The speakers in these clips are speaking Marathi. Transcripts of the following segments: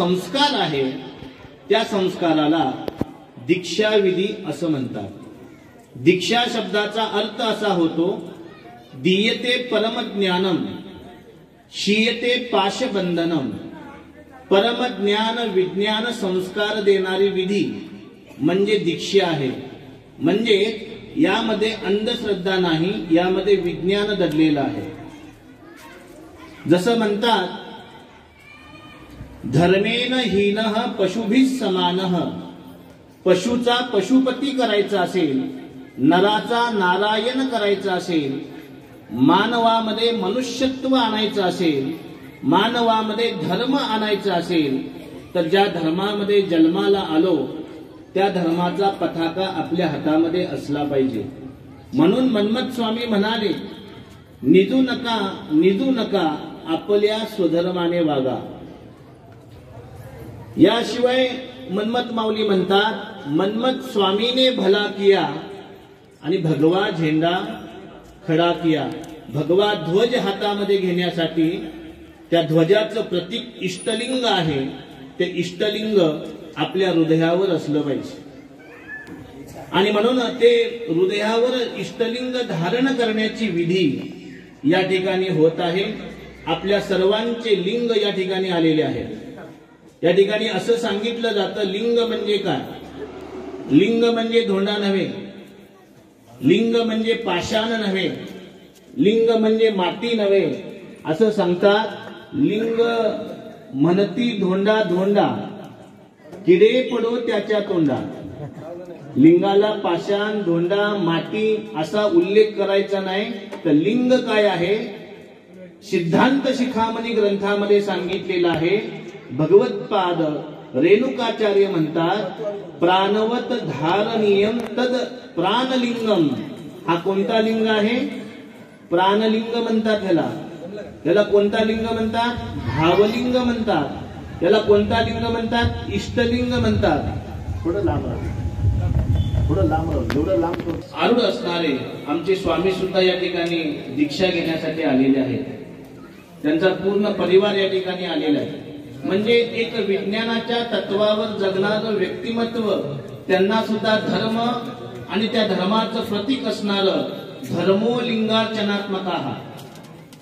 संस्कार आहे त्या संस्काराला दीक्षाविधी असं म्हणतात। दीक्षा शब्दाचा अर्थ असा होतो दीयते परमज्ञानम शीयते पाशबंधनम। परमज्ञान विज्ञान संस्कार देणारी विधी म्हणजे दीक्षा आहे। म्हणजे यामध्ये अंधश्रद्धा नाही, यामध्ये विज्ञान दडलेलं आहे। जसं म्हणतात धर्मेन हीनः पशुभिः समानः। पशुचा पशुपती करायचा असेल, नराचा नारायण करायचा असेल, मानवामध्ये मनुष्यत्व आणायचं असेल, मानवामध्ये धर्म आणायचा असेल, तर ज्या धर्मामध्ये जन्माला आलो त्या धर्माचा पताका आपल्या हातामध्ये असला पाहिजे। म्हणून मन्मथ स्वामी म्हणाले निजू नका आपल्या स्वधर्माने वागा। याशिवाय मन्मथ माऊली म्हणतात मन्मथ स्वामीने भला किया आणि भगवा झेंडा खडा किया। भगवा ध्वज हातामध्ये घेण्यासाठी त्या ध्वजाचं प्रतीक इष्टलिंग आहे, ते इष्टलिंग आपल्या हृदयावर असलं पाहिजे। आणि म्हणून ते हृदयावर इष्टलिंग धारण करण्याची विधी या ठिकाणी होत आहे। आपल्या सर्वांचे लिंग या ठिकाणी आलेले आहेत। या ठिकाणी असं सांगितलं जातं लिंग म्हणजे काय? लिंग म्हणजे धोंडा नव्हे, लिंग म्हणजे पाषाण नव्हे, लिंग म्हणजे माती नव्हे। असं सांगतात लिंग म्हणती धोंडा धोंडा किडे पडो त्याच्या तोंडा। लिंगाला पाषाण धोंडा माती असा उल्लेख करायचा नाही, तर लिंग काय आहे सिद्धांत शिखामणी ग्रंथामध्ये सांगितलेलं आहे। भगवत्पाद रेणुकाचार्य म्हणतात प्राणवत धारणीयम तद प्राणलिंगम। हा कोणता लिंग आहे? प्राणलिंग म्हणतात त्याला कोणता लिंग म्हणतात? भावलिंग म्हणतात। त्याला कोणता लिंग म्हणतात? इष्टलिंग म्हणतात। थोडं लांब एवढं लांब आरूढ असणारे आमचे स्वामी सुद्धा या ठिकाणी दीक्षा घेण्यासाठी आलेले आहेत। त्यांचा पूर्ण परिवार या ठिकाणी आलेला आहे। म्हणजे एक विज्ञानाच्या तत्वावर जगणारं व्यक्तिमत्व, त्यांना सुद्धा धर्म आणि त्या धर्माचं प्रतीक असणारं धर्मो लिंगार्चनात्मकः।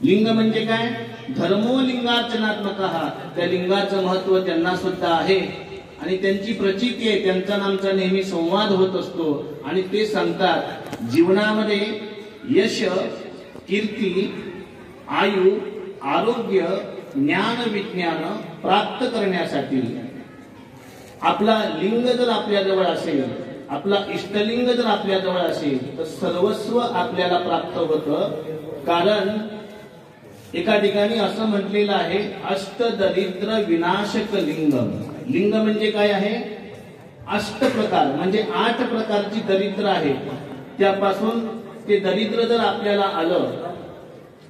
लिंग म्हणजे काय? धर्मो लिंगार्चनात्मकः। त्या लिंगाचं महत्व त्यांना सुद्धा आहे आणि त्यांची प्रचिती आहे, त्यांचा नामचा नेहमी संवाद होत असतो। आणि ते सांगतात जीवनामध्ये यश कीर्ती आयु आरोग्य ज्ञान विज्ञान प्राप्त करण्यासाठी आपला लिंग जर आपल्याजवळ असेल, आपला इष्टलिंग जर आपल्याजवळ असेल तर सर्वस्व आपल्याला प्राप्त होतं। कारण एका ठिकाणी असं म्हटलेलं आहे अष्टदरिद्र विनाशक लिंगम। लिंग म्हणजे काय आहे? अष्ट प्रकार म्हणजे 8 प्रकारची दरिद्र आहे। त्यापासून ते दरिद्र जर आपल्याला आलं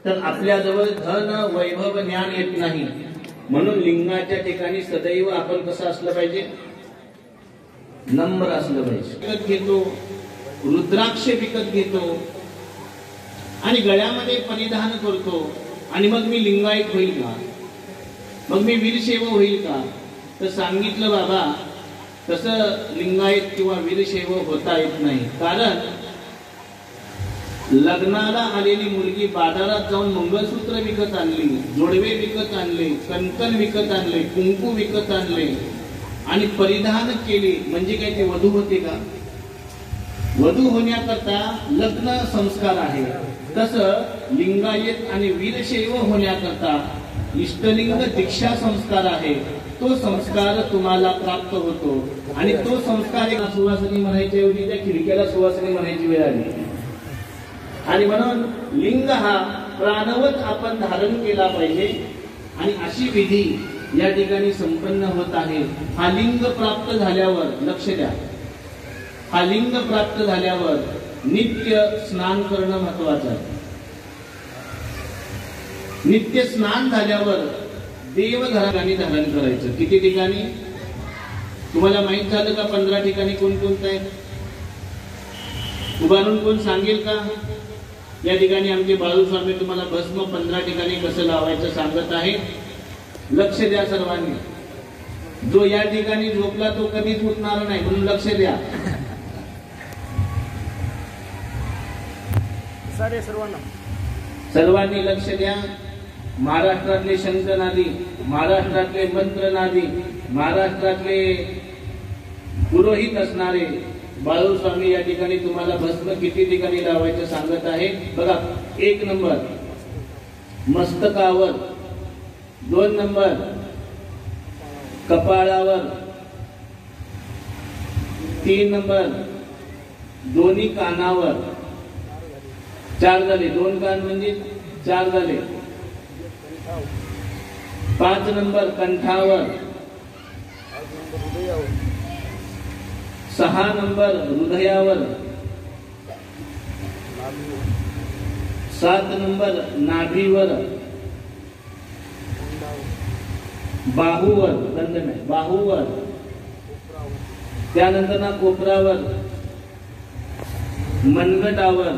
तर आपल्याजवळ धन वैभव ज्ञान येत नाही। म्हणून लिंगाच्या ठिकाणी सदैव आपण कसं असलं पाहिजे? नम्र असलं पाहिजे। विकत घेतो, रुद्राक्ष विकत घेतो आणि गळ्यामध्ये परिधान करतो आणि मग मी लिंगायत होईल का? मग मी वीरशैव होईल का? तर सांगितलं बाबा तसं लिंगायत किंवा वीरशैव होता येत नाही। कारण लग्नाला आलेली मुलगी बाजारात जाऊन मंगळसूत्र विकत आणली, जोडवे विकत आणले, कंकण विकत आणले, कुंकू विकत आणले आणि परिधान केले म्हणजे काय ते वधू होते का? वधू होण्याकरता लग्न संस्कार आहे। तसं लिंगायत आणि वीरशैव होण्याकरता इष्टलिंग दीक्षा संस्कार आहे। तो संस्कार तुम्हाला प्राप्त होतो आणि तो संस्कार एक सुवासिनी म्हणायच्या ऐवजी त्या खिडक्याला सुवासिनी म्हणायची वेळ आली। आणि म्हणून लिंग हा प्राणवत आपण धारण केला पाहिजे आणि अशी विधी या ठिकाणी संपन्न होत आहे। हा लिंग प्राप्त झाल्यावर लक्ष द्या, हा लिंग प्राप्त झाल्यावर नित्य स्नान करणं महत्वाचं आहे। नित्य स्नान झाल्यावर देवघराने धारण करायचं। किती ठिकाणी तुम्हाला माहित झालं का? 15 ठिकाणी कोणकोणतं आहे? उभारून कोण सांगेल का? या ठिकाणी आमचे बाळू स्वामी तुम्हाला भस्म 15 ठिकाणी कसं लावायचं सांगत आहे। लक्ष द्या सर्वांनी। जो या ठिकाणी झोपला तो कधीच उठणार नाही, म्हणून लक्ष द्या. सर्वांनी लक्ष द्या. महाराष्ट्रातले शंखनादी, महाराष्ट्रातले मंत्रनादी, महाराष्ट्रातले पुरोहित असणारे बाळूस्वामी या ठिकाणी तुम्हाला भस्म किती ठिकाणी लावायचं सांगत आहे बघा. 1 नंबर मस्तकावर, 2 नंबर कपाळावर, 3 नंबर दोन्ही कानावर, 4 झाले. 2 कान म्हणजे 4 झाले. 5 नंबर कंठावर, 6 नंबर हृदयावर, 7 नंबर नाभीवर, बाहूवर, दंड नाही बाहूवर, त्यानंतर ना कोपरावर, मनगटावर,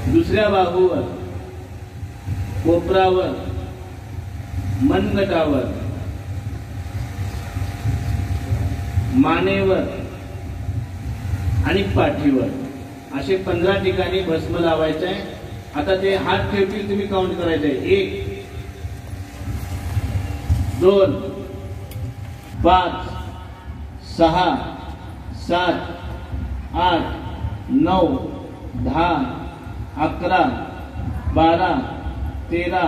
दुसऱ्या बाहूवर, कोपरावर, मनगटावर, मानेवर आणि पाठीवर असे 15 ठिकाणी भस्म लावायचे आहे. आता ते हात ठेवतील, तुम्ही काउंट करायचे. 1 2 5 6 7 8 9 10 11 12 13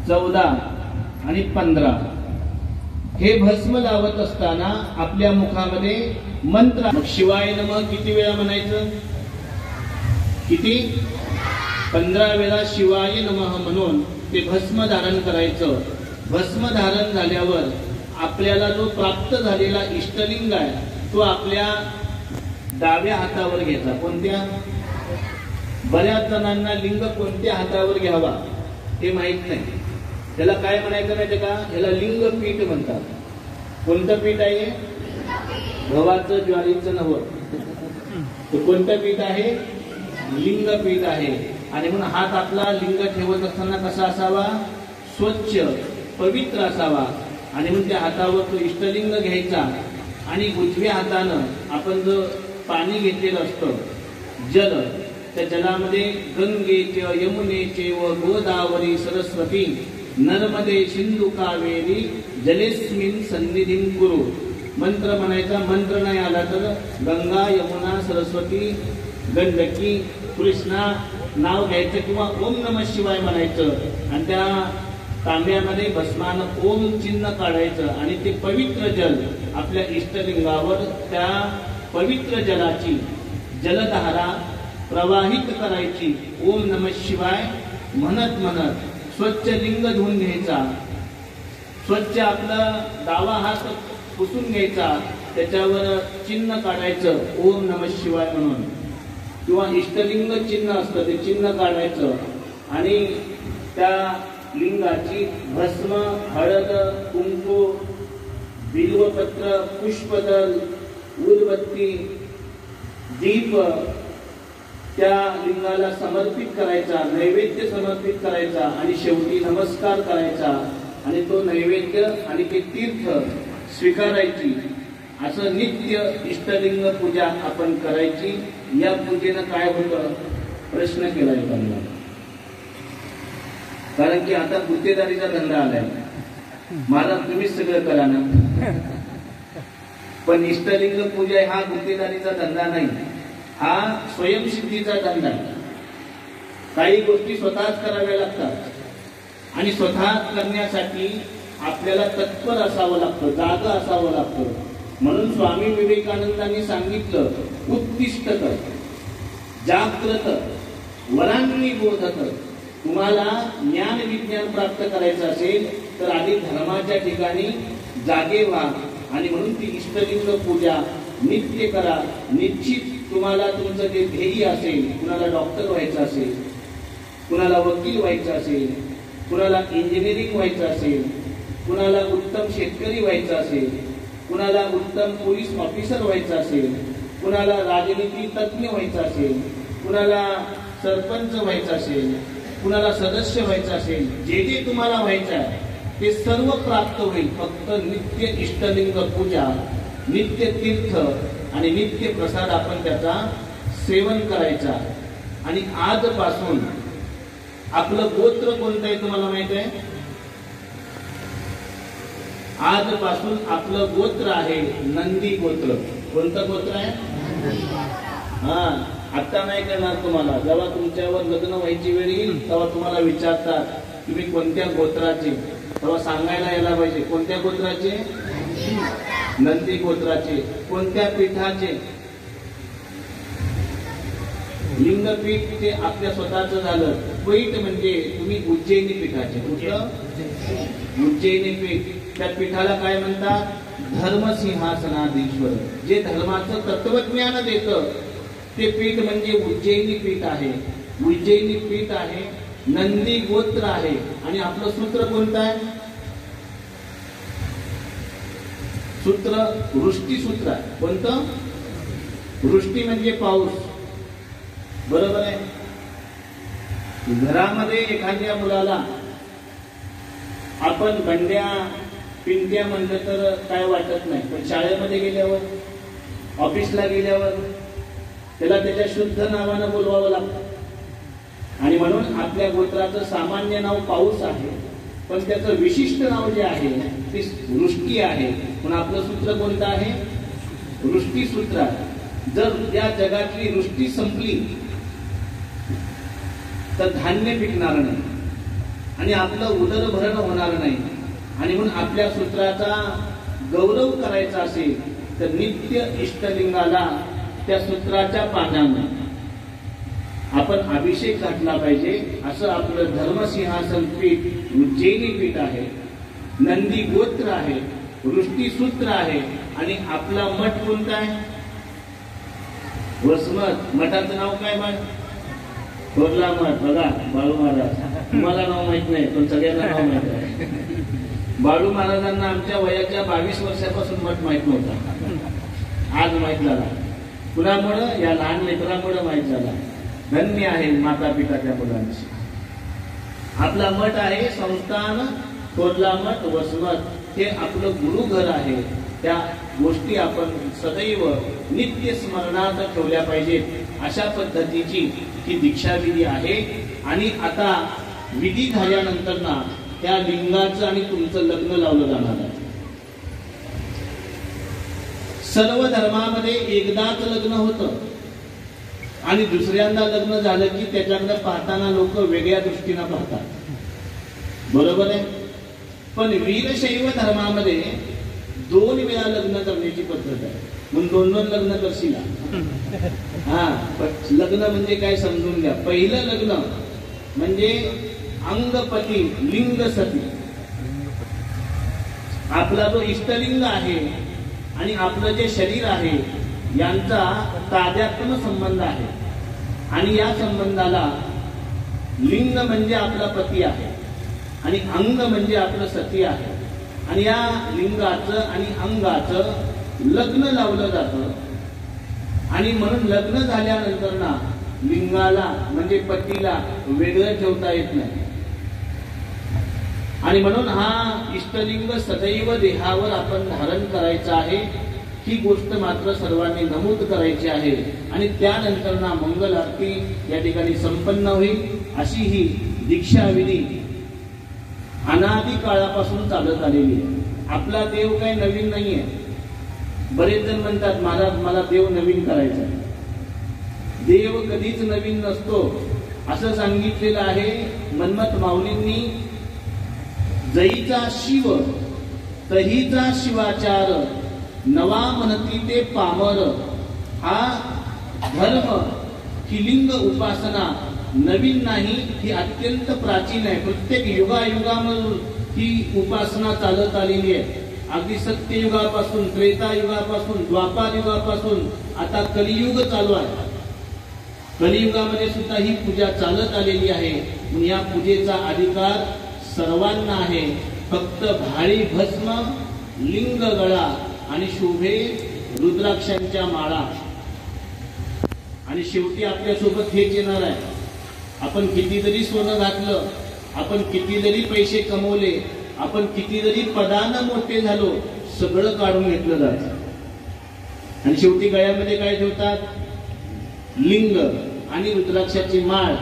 14 आणि 15. हे भस्म लावत असताना आपल्या मुखामध्ये मंत्र, मग शिवाय नमः किती वेळा म्हणायचं? किती? 15 वेळा शिवाय नमः म्हणून ते भस्म धारण करायचं. भस्म धारण झाल्यावर आपल्याला जो प्राप्त झालेला इष्टलिंग आहे तो आपल्या डाव्या हातावर घ्यायचा. कोणत्या? बऱ्याच जणांना लिंग कोणत्या हातावर घ्यावा हे माहित नाही. त्याला काय म्हणायचं माहिती का? याला लिंग पीठ म्हणतात. कोणतं पीठ आहे? गव्हाचं, ज्वारीचं नव्हं. कोणतं पीठ आहे? लिंग पीठ आहे. आणि म्हणून हात आपला लिंग ठेवत असताना कसा असावा? स्वच्छ पवित्र असावा. आणि म्हणून त्या हातावर तो इष्टलिंग घ्यायचा आणि उजव्या हातानं आपण जो पाणी घेतलेलं असतं जल, त्या जलामध्ये गंगेचे, यमुनेचे व गोदावरी सरस्वती नर्मदे सिंधू कावेरी जलेस्मिन सन्निधीं कुरु मंत्र म्हणायचा. मंत्र नाही आला तर गंगा, यमुना, सरस्वती, गंडकी, कृष्णा नाव घ्यायचं किंवा ओम नमः शिवाय म्हणायचं. आणि त्या तांब्यामध्ये भस्मानं ओम चिन्ह काढायचं आणि ते पवित्र जल आपल्या इष्टलिंगावर, त्या पवित्र जलाची जलधारा प्रवाहित करायची. ओम नमः शिवाय म्हणत म्हणत स्वच्छ लिंग धुवून घ्यायचा. स्वच्छ आपला डावा हात पुसून घ्यायचा, त्याच्यावर चिन्ह काढायचं ओम नमः शिवाय म्हणून, किंवा इष्टलिंग चिन्ह असतं ते चिन्ह काढायचं. आणि त्या लिंगाची भस्म, हळद, कुंकू, बिल्वपत्र, पुष्पदल, उदबत्ती, दीप त्या लिंगाला समर्पित करायचा, नैवेद्य समर्पित करायचा आणि शेवटी नमस्कार करायचा. आणि तो नैवेद्य आणि ते तीर्थ स्वीकारायची. असं नित्य इष्टलिंग पूजा आपण करायची. या पूजेनं काय होतं? प्रश्न केला एखादा, कारण की आता गुत्तेदारीचा धंदा आलाय. महाराज तुम्हीच सगळं करा ना. पण इष्टलिंग पूजा हा गुत्तेदारीचा धंदा नाही, हा स्वयंसिद्धीचा धंदा आहे. काही गोष्टी स्वतःच कराव्या लागतात आणि स्वतः करण्यासाठी आपल्याला तत्पर असावं लागतं, जागा असावं लागतं. म्हणून स्वामी विवेकानंदांनी सांगितलं, उत्तिष्ठत जागृत वरांनी बोधत. तुम्हाला ज्ञान विज्ञान प्राप्त करायचं असेल तर आधी धर्माच्या ठिकाणी जागे व्हा. आणि म्हणून ती इष्टलिंग पूजा नित्य करा. निश्चित तुम्हाला तुमचं जे ध्येय असेल, कुणाला डॉक्टर व्हायचं असेल, कुणाला वकील व्हायचं असेल, कुणाला इंजिनिअरिंग व्हायचं असेल, कुणाला उत्तम शेतकरी व्हायचं असेल, कुणाला उत्तम पोलीस ऑफिसर व्हायचं असेल, कुणाला राजनीती तज्ञ व्हायचं असेल, कुणाला सरपंच व्हायचं असेल, कुणाला सदस्य व्हायचं असेल, जे जे तुम्हाला व्हायचं आहे ते सर्व प्राप्त होईल. फक्त नित्य इष्टलिंग पूजा, नित्य तीर्थ आणि नित्य प्रसाद आपण त्याचा सेवन करायचा. आणि आजपासून आपलं गोत्र कोणतं आहे तुम्हाला माहित आहे? आजपासून आपलं गोत्र आहे नंदी गोत्र. कोणतं गोत्र आहे? हा, आता नाही करणार तुम्हाला. जेव्हा तुमच्यावर लग्न व्हायची वेळ येईल तेव्हा तुम्हाला विचारतात तुम्ही कोणत्या गोत्राचे, तेव्हा सांगायला यायला पाहिजे कोणत्या गोत्राचे? नंदी गोत्राचे. कोणत्या पीठाचे? लिंगपीठ ते आपल्या स्वतःच झालं. पीठ म्हणजे तुम्ही उज्जैनी पीठाचे. कुठलं? उज्जैनी पीठ. त्या पीठाला काय म्हणतात? धर्मसिंहासनाधीश्वर. जे धर्माचं तत्वज्ञान देतं ते पीठ म्हणजे उज्जैनी पीठ आहे. उज्जैनी पीठ आहे, नंदी गोत्र आहे. आणि आपलं सूत्र कोणतं आहे? सूत्र वृष्टी सूत्र आहे. कोणतं? वृष्टी म्हणजे पाऊस. बरोबर आहे. घरामध्ये एखाद्या मुलाला आपण बंड्या पिंट्या म्हणलं तर काय वाटत नाही, पण शाळेमध्ये गेल्यावर, ऑफिसला गेल्यावर त्याला त्याच्या शुद्ध नावानं बोलवावं लागतं. आणि म्हणून आपल्या गोत्राचं सामान्य नाव पाऊस आहे, पण त्याचं विशिष्ट नाव जे आहे ते वृष्टी आहे. म्हणून आपलं सूत्र कोणतं आहे? वृष्टी सूत्र आहे. जर या जगातली वृष्टी संपली तर धान्य पिकणार नाही आणि आपलं उदरभरण होणार नाही. आणि म्हणून आपल्या सूत्राचा गौरव करायचा असेल तर नित्य इष्टलिंगाला त्या सूत्राच्या पानाने आपण अभिषेक घातला पाहिजे. असं आपलं धर्मसिंहासन पीठ उज्जैनी पीठ आहे, नंदी गोत्र आहे, वृष्टी सूत्र आहे. आणि आपला मठ कोणता आहे? वसमत. मठाचं नाव काय? मठ थोरला मठ. बघा बाळू महाराज, तुम्हाला नाव माहित नाही पण सगळ्यांना नाव माहित आहे. बाळू महाराजांना आमच्या वयाच्या 22 वर्षापासून मठ माहित नव्हता, आज माहित झाला. कुणामुळं? या लहान लेकरामुळे माहित झाला. धन्य आहे माता पिता त्या मुलांची. आपला मठ आहे संस्थान थोरला मठ वसमत. हे आपलं गुरुघर आहे. त्या गोष्टी आपण सदैव नित्य स्मरणात ठेवल्या पाहिजेत. अशा पद्धतीची ही दीक्षाविधी आहे. आणि आता विधी झाल्यानंतर ना त्या लिंगाचं आणि तुमचं लग्न लावलं जाणार आहे. सर्व धर्मामध्ये एकदाच लग्न होतं आणि दुसऱ्यांदा लग्न झालं की त्याच्याकडे पाहताना लोक वेगळ्या दृष्टीने पाहतात. बरोबर आहे. पण वीरशैव धर्मामध्ये 2 वेळा लग्न करण्याची पद्धत आहे. म्हणून 2 लग्न करशील. हा, पण लग्न म्हणजे काय समजून घ्या. पहिलं लग्न म्हणजे अंगपती लिंग सती. आपला जो इष्टलिंग आहे आणि आपलं जे शरीर आहे यांचा तादात्म्य संबंध आहे. आणि या संबंधाला लिंग म्हणजे आपला पती आहे आणि अंग म्हणजे आपलं सती आहे. आणि या लिंगाचं आणि अंगाचं लग्न लावलं जातं. आणि म्हणून लग्न झाल्यानंतर ना लिंगाला म्हणजे पतीला वेगळं ठेवता येत नाही. आणि म्हणून हा इष्टलिंग सदैव देहावर आपण धारण करायचा आहे. ही गोष्ट मात्र सर्वांनी नमूद करायची आहे. आणि त्यानंतर ना मंगल आरती या ठिकाणी संपन्न होईल. अशी ही दीक्षाविधी अनादी काळापासून चालत आलेली आहे. आपला देव काही नवीन नाहीये. बरेच जण म्हणतात महाराज मला देव नवीन करायचा आहे. देव कधीच नवीन नसतो असं सांगितलेलं आहे मन्मथ माऊलींनी. जईचा शिव तहीचा शिवाचार, नवा म्हणती ते पामर. हा धर्म ही लिंग उपासना नवीन नाही, ही अत्यंत प्राचीन आहे. प्रत्येक युगायुगामधून ही उपासना चालत आलेली आहे. अगदी सत्ययुगापासून, त्रेतायुगापासून, द्वापार युगापासून आता कलियुग चालू आहे. कलियुगामध्ये सुद्धा ही पूजा चालत आलेली आहे. या पूजेचा अधिकार सर्वांना आहे. फक्त भाळी भस्म, लिंग गळा आणि शोभे रुद्राक्षांच्या माळा. आणि शेवटी आपल्या सोबत हेच येणार आहे. आपण किती जरी सोनं घातलं, आपण किती जरी पैसे कमवले, आपण किती जरी पदानं मोठे झालो सगळं काढून घेतलं जात आणि शेवटी गळ्यामध्ये काय ठेवतात? लिंग आणि रुद्राक्षाची माळ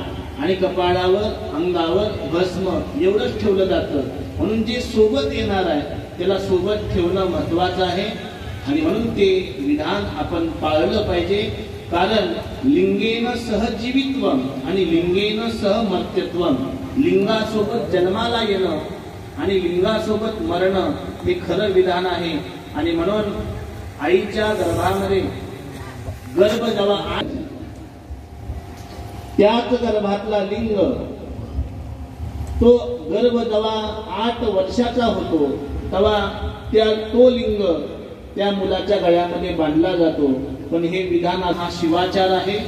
आणि कपाळावर अंगावर भस्म एवढंच ठेवलं जातं. म्हणून जे सोबत येणार आहे त्याला सोबत ठेवणं महत्वाचं आहे आणि म्हणून ते विधान आपण पाळलं पाहिजे. कारण लिंगेन सह जीवित्वम आणि लिंगेन सह मर्त्यत्वम, लिंगासोबत जन्माला येणं आणि लिंगासोबत मरणं हे खरं विधान आहे. आणि म्हणून आईच्या गर्भामध्ये गर्भ जेव्हा त्याच गर्भातला लिंग तो गर्भ जेव्हा 8 वर्षाचा होतो तेव्हा तो लिंग त्या मुलाच्या गळ्यामध्ये बांधला जातो. पण हे विधान हा शिवाचार आहे,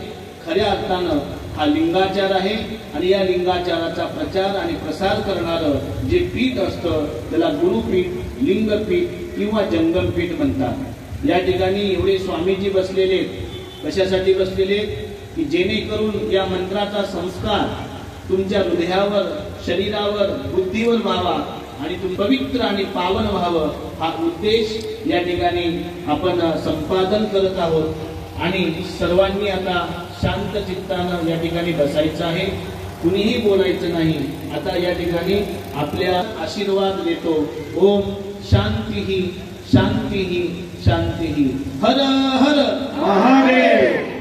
खऱ्या अर्थानं हा लिंगाचार आहे. आणि या लिंगाचाराचा प्रचार आणि प्रसार करणारं जे पीठ असतं त्याला गुरुपीठ, लिंगपीठ किंवा जंगमपीठ म्हणतात. या ठिकाणी एवढे स्वामीजी बसलेले, कशासाठी बसलेले? की जेणेकरून या मंत्राचा संस्कार तुमच्या हृदयावर, शरीरावर, बुद्धीवर व्हावा आणि तुम्ही पवित्र आणि पावन व्हावं, हा उद्देश या ठिकाणी आपण संपादन करत आहोत. आणि सर्वांनी आता शांत चित्तानं या ठिकाणी बसायचं आहे, कुणीही बोलायचं नाही. आता या ठिकाणी आपल्या आशीर्वाद देतो. ओम शांती शांती शांती. हर हर महादेव.